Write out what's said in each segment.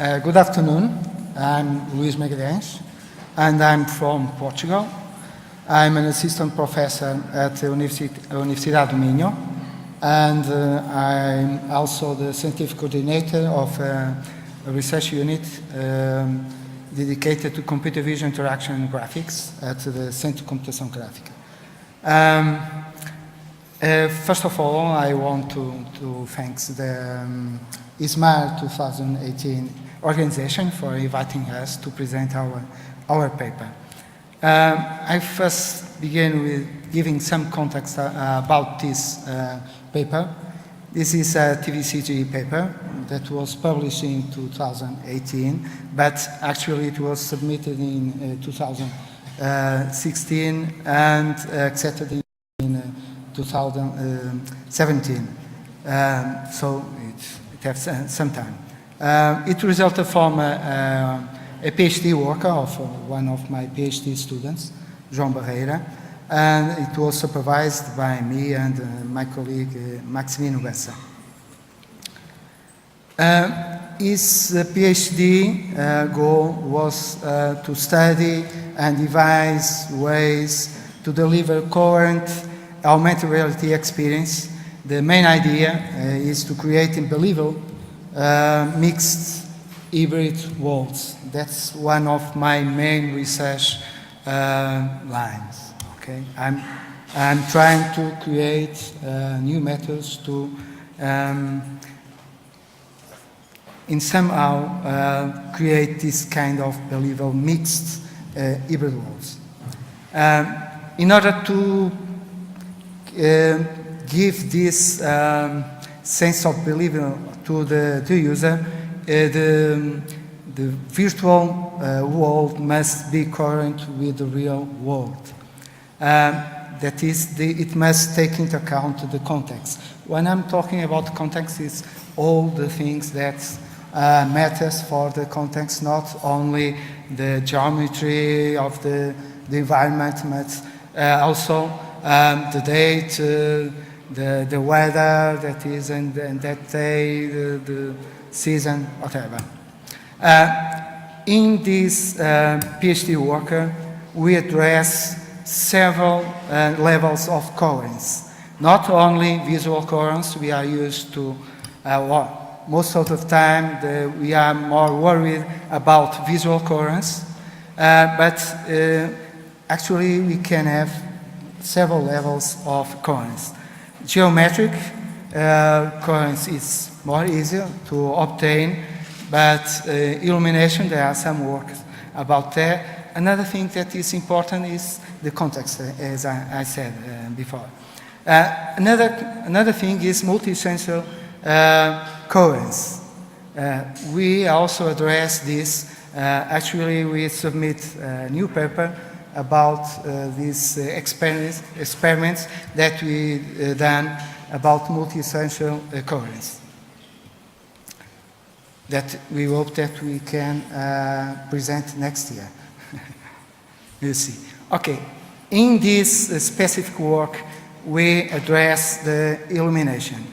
Good afternoon. I'm Luís Magalhaes, and I'm from Portugal. I'm an assistant professor at the Universidade do Minho, and I'm also the scientific coordinator of a research unit dedicated to computer vision interaction and graphics at the Centro de Computação Gráfica. First of all, I want to thank the ISMAR 2018 organization for inviting us to present our paper. I first begin with giving some context about this paper. This is a TVCG paper that was published in 2018, but actually it was submitted in 2016 and accepted in 2017. So it has some time. It resulted from a PhD work of one of my PhD students, Joao Barreira, and it was supervised by me and my colleague Maximino Bessa. His PhD goal was to study and devise ways to deliver coherent augmented reality experience. The main idea is to create unbelievable mixed hybrid worlds. That's one of my main research lines. Okay, I'm trying to create new methods to, in somehow, create this kind of believable mixed hybrid worlds. In order to give this sense of believable to the user, the virtual world must be coherent with the real world. That is, it must take into account the context. When I'm talking about context, it's all the things that matters for the context, not only the geometry of the environment, but also the date, the weather that is in that day, the season, whatever. In this PhD work, we address several levels of coherence. Not only visual coherence, we are used to, most of the time, we are more worried about visual coherence, but actually we can have several levels of coherence. Geometric coherence is more easier to obtain, but illumination, there are some work about that. Another thing that is important is the context, as I said before. Another thing is multi-sensor coherence. We also address this. Actually, we submit a new paper about these experiments that we done about multi-sensor coherence, that we hope that we can present next year. You see. Okay, in this specific work, we address the illumination,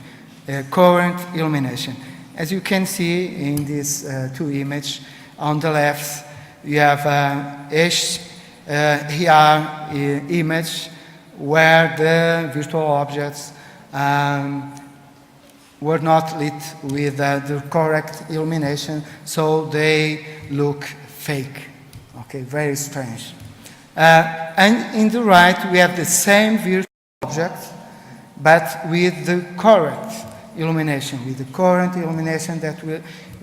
coherent illumination. As you can see in these two images, on the left, you have here image where the virtual objects were not lit with the correct illumination, so they look fake. Okay, very strange. And in the right, we have the same virtual object, but with the correct illumination, with the current illumination that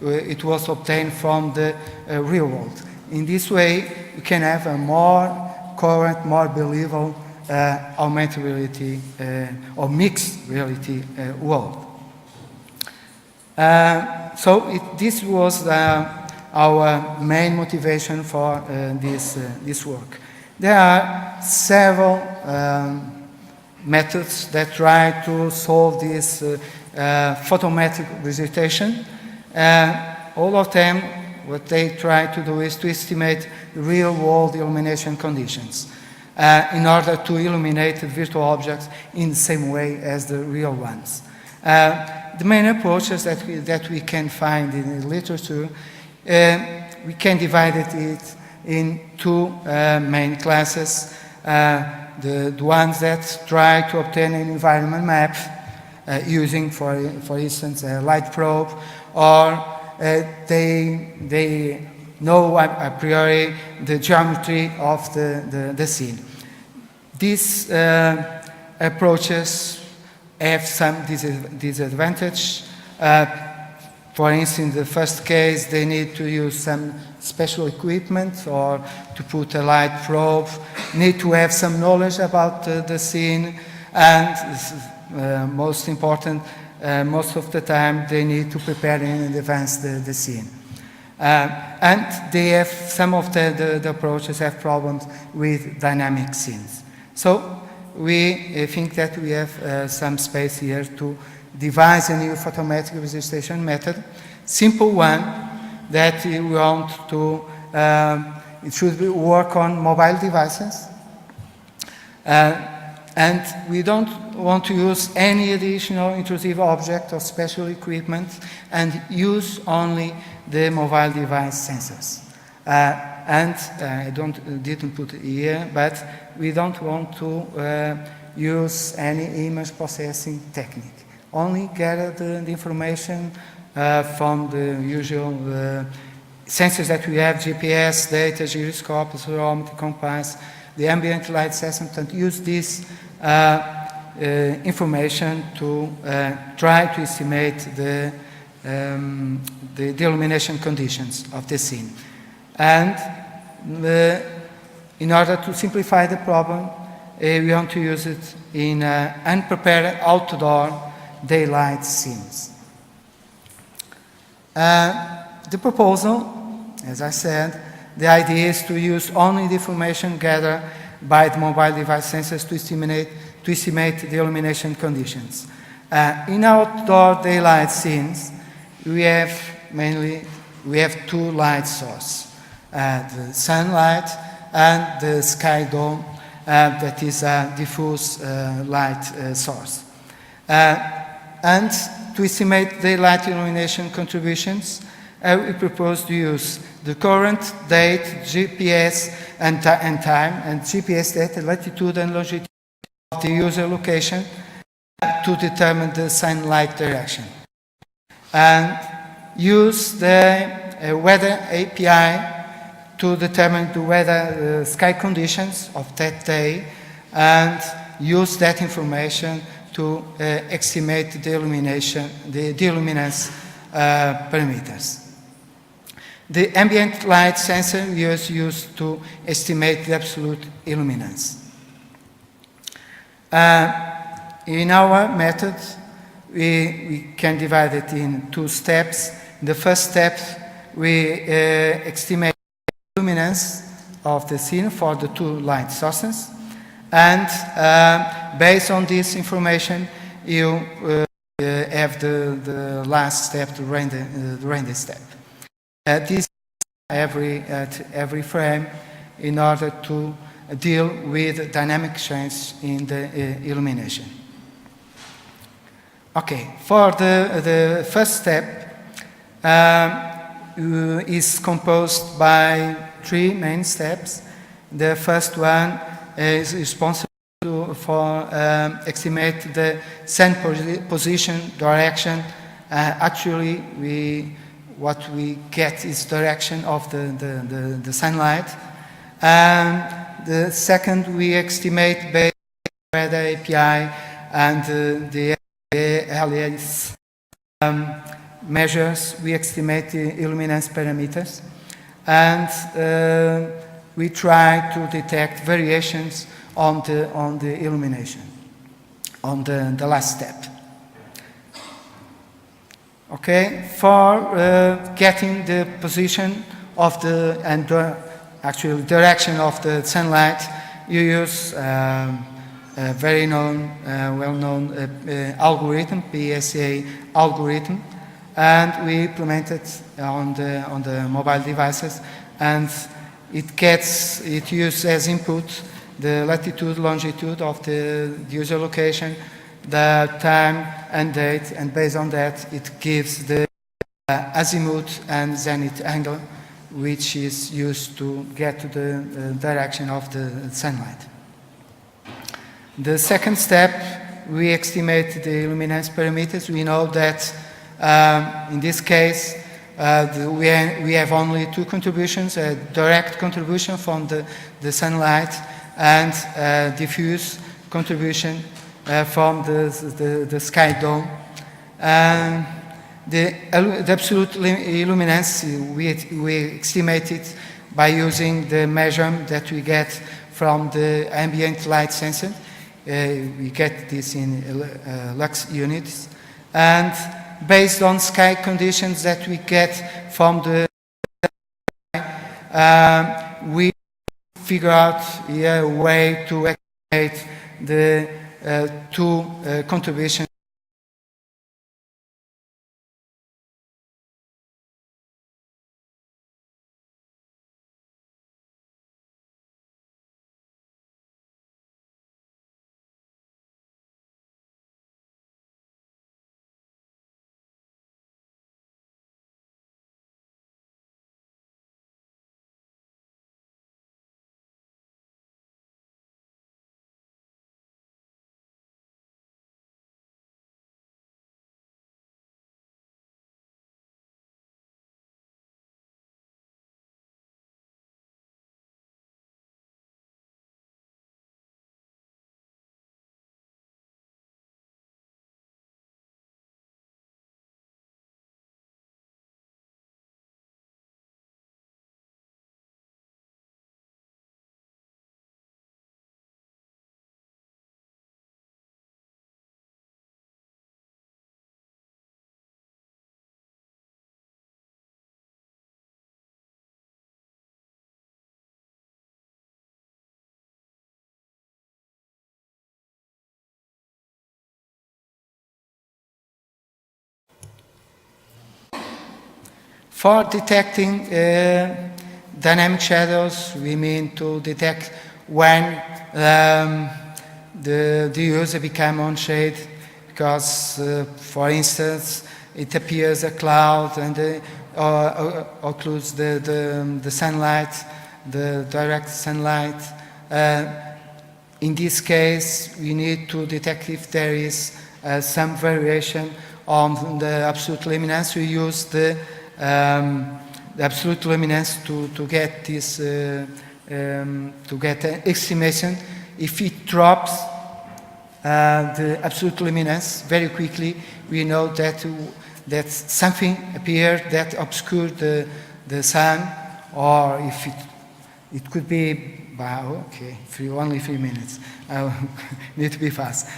it was obtained from the real world. In this way, we can have a more coherent, more believable augmented reality or mixed reality world. This was our main motivation for this work. There are several methods that try to solve this photometric presentation. All of them, what they try to do is to estimate real-world illumination conditions in order to illuminate the virtual objects in the same way as the real ones. The main approaches that we can find in the literature we can divide it in two main classes. The ones that try to obtain an environment map using, for instance, a light probe, or they know a priori the geometry of the scene. These approaches have some disadvantage. For instance, in the first case, they need to use some special equipment or to put a light probe, need to have some knowledge about the scene, and most important, most of the time they need to prepare in advance the scene. And they have, some of the approaches have problems with dynamic scenes. So we think that we have some space here to devise a new photometric registration method, simple one that we want to, it should work on mobile devices. And we don't want to use any additional intrusive object or special equipment and use only the mobile device sensors. And I didn't put it here, but we don't want to use any image processing technique. Only gather the information from the usual sensors that we have, GPS, data, gyroscope, accelerometer, compass, the ambient light assessment, and use this information to try to estimate the illumination conditions of the scene. And in order to simplify the problem, we want to use it in unprepared outdoor daylight scenes. The proposal, as I said, the idea is to use only the information gathered by the mobile device sensors to estimate the illumination conditions. In outdoor daylight scenes, we have two light sources, the sunlight and the sky dome, that is a diffuse light source. And to estimate daylight illumination contributions, we propose to use the current, date, GPS, and time, and GPS data, latitude and longitude of the user location to determine the sunlight direction. And use the weather API to determine the weather sky conditions of that day, and use that information to estimate the illumination, the luminance parameters. The ambient light sensor is used to estimate the absolute illuminance. In our method, we can divide it in two steps. In the first step, we estimate the luminance of the scene for the two light sources. And based on this information, you have the last step, the render step. This at every frame in order to deal with dynamic change in the illumination. Okay, for the first step is composed by three main steps. The first one is responsible for estimate the sun position, direction. Actually, what we get is direction of the sunlight. And the second, we estimate based on weather API and the LES measures, we estimate the illuminance parameters. And we try to detect variations on the illumination, on the last step. Okay, for getting the position of actual direction of the sunlight, you use a very well-known algorithm, PSA algorithm, and we implement it on the mobile devices, and it uses as input the latitude, longitude of the user location, the time and date, and based on that, it gives the azimuth and zenith angle, which is used to get to the direction of the sunlight. The second step, we estimate the luminance parameters. We know that in this case, we have only two contributions, a direct contribution from the sunlight and diffuse contribution from the sky dome. The absolute illuminance, we estimate it by using the measurement that we get from the ambient light sensor. We get this in lux units. And based on sky conditions that we get from the sky, we figure out a way to estimate the two contributions. For detecting dynamic shadows, we mean to detect when the user becomes on shade, because, for instance, it appears a cloud and occludes the sunlight, the direct sunlight. In this case, we need to detect if there is some variation on the absolute luminance. We use the absolute luminance to get this to get an estimation. If it drops the absolute luminance very quickly, we know that something appeared that obscured the sun, or if it could be. Wow, okay, only 3 minutes. I need to be fast.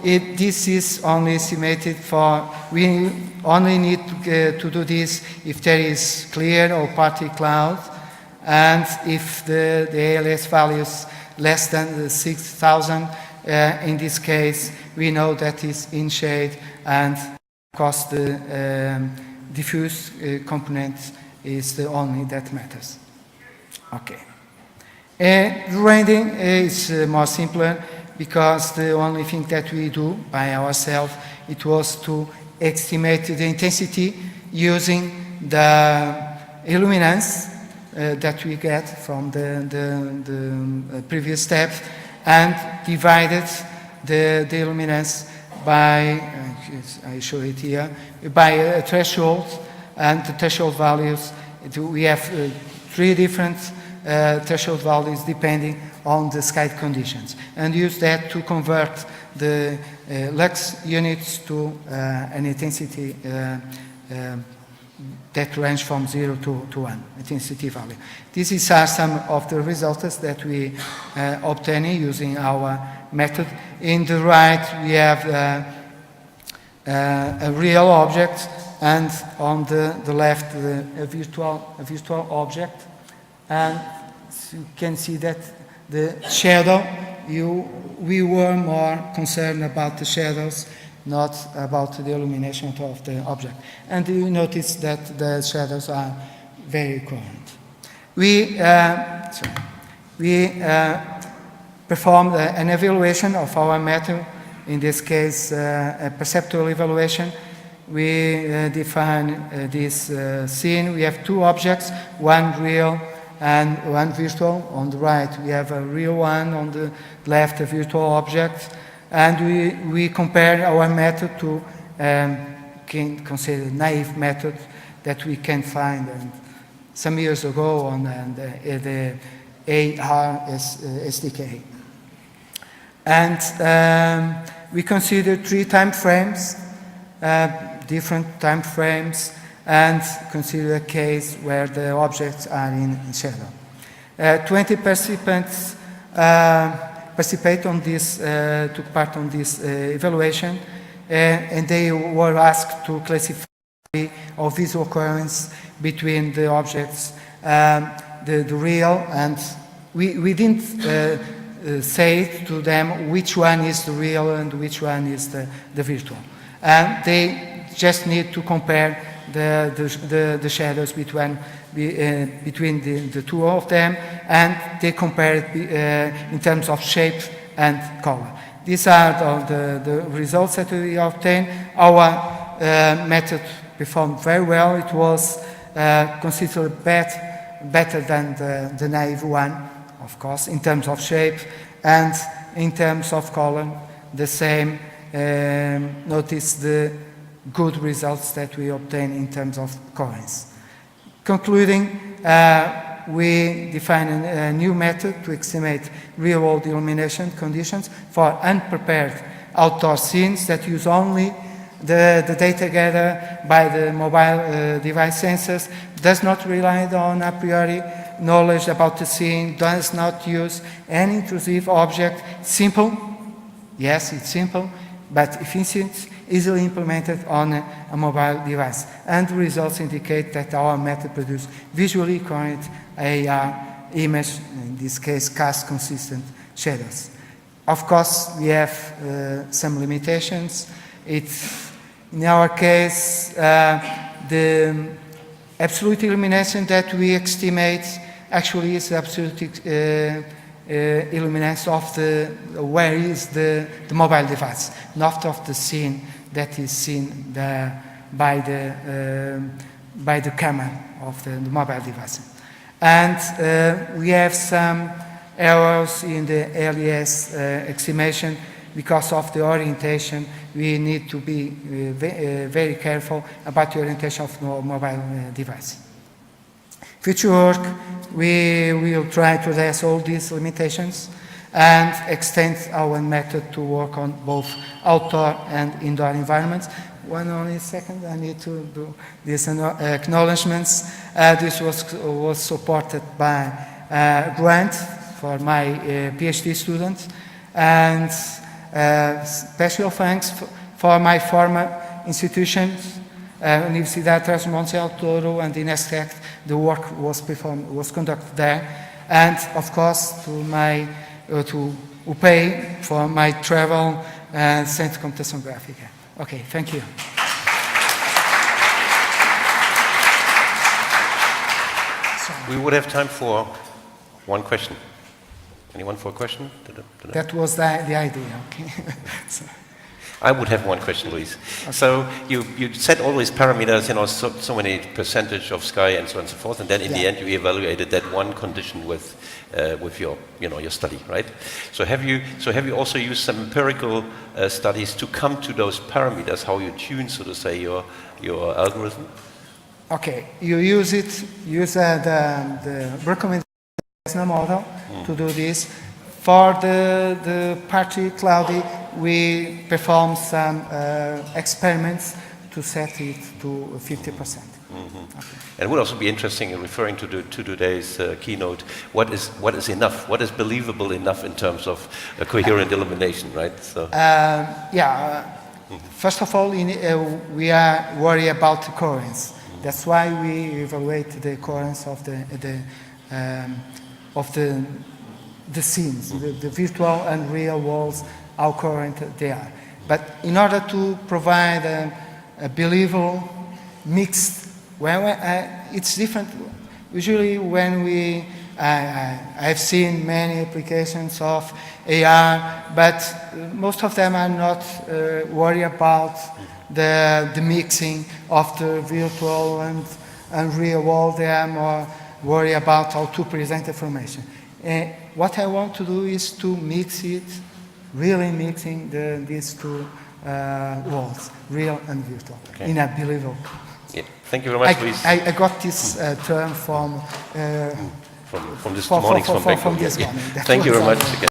This is only estimated for, we only need to do this if there is clear or partly cloud, and if the ALS value is less than 6,000, in this case, we know that is in shade, and of course the diffuse component is the only that matters. Okay. Rendering is more simpler, because the only thing that we do by ourselves, it was to estimate the intensity using the illuminance that we get from the previous step, and divided the illuminance by, I show it here, by a threshold, and the threshold values, we have 3 different threshold values depending on the sky conditions, and use that to convert the lux units to an intensity that range from 0 to 1 intensity value. These are some of the results that we obtain using our method. In the right, we have a real object, and on the left, a virtual object. And you can see that the shadow, we were more concerned about the shadows, not about the illumination of the object. And you notice that the shadows are very coherent. We performed an evaluation of our method, in this case a perceptual evaluation, we define this scene. We have two objects, one real and one virtual. On the right, we have a real one, on the left, a virtual object. And we compare our method to, can consider naive method that we can find some years ago on the AR SDK. And we consider 3 time frames, different time frames, and consider a case where the objects are in shadow. 20 participants participate on this, took part on this evaluation, and they were asked to classify of visual coherence between the objects, the real, and we didn't say to them which one is the real and which one is the virtual. And they just need to compare the shadows between the two of them, and they compare it in terms of shape and color. These are the results that we obtained. Our method performed very well. It was considered better than the naive one, of course, in terms of shape, and in terms of color, the same. Notice the good results that we obtain in terms of coherence. Concluding, we define a new method to estimate real-world illumination conditions for unprepared outdoor scenes that use only the data gathered by the mobile device sensors, does not rely on a priori knowledge about the scene, does not use any intrusive object. Simple, yes, it's simple, but efficient, easily implemented on a mobile device. And the results indicate that our method produces visually coherent AR image, in this case, cast consistent shadows. Of course, we have some limitations. In our case, the absolute illumination that we estimate actually is absolute illuminance of where is the mobile device, not of the scene that is seen by the camera of the mobile device. And we have some errors in the LES estimation because of the orientation. We need to be very careful about the orientation of the mobile device. Future work, we will try to address all these limitations and extend our method to work on both outdoor and indoor environments. Only second, I need to do these acknowledgments. This was supported by a grant for my PhD student, and special thanks for my former institutions, Universidade Transmonte Touro and Inestec. The work was conducted there, and of course to UPEI for my travel and Centro de Computação Gráfica. Okay, thank you. We would have time for one question. Anyone for a question? That was the idea, okay. I would have one question, Luis. Okay. So you set all these parameters, so many percentage of sky and so on and so forth, and then in the end you evaluated that one condition with your your study, right? So have you also used some empirical studies to come to those parameters? How you tune, so to say, your algorithm? Okay, you use the recommended model to do this. For the partly cloudy, we perform some experiments to set it to 50%. Mm-hmm. Okay. And it would also be interesting, in referring to today's keynote, what is enough? What is believable enough in terms of coherent illumination, right? So. First of all, we are worried about the coherence. Mm-hmm. That's why we evaluate the coherence of the scenes, the virtual and real worlds, how coherent they are. But in order to provide a believable mixed, it's different. Usually when I've seen many applications of AR, but most of them are not worried about the mixing of the virtual and real world. They are more worried about how to present information. What I want to do is to mix it, really mixing these two worlds, real and virtual, in a believable way. Yeah. Thank you very much, Luis. I got this term from From this morning's from this morning. Thank you very much again.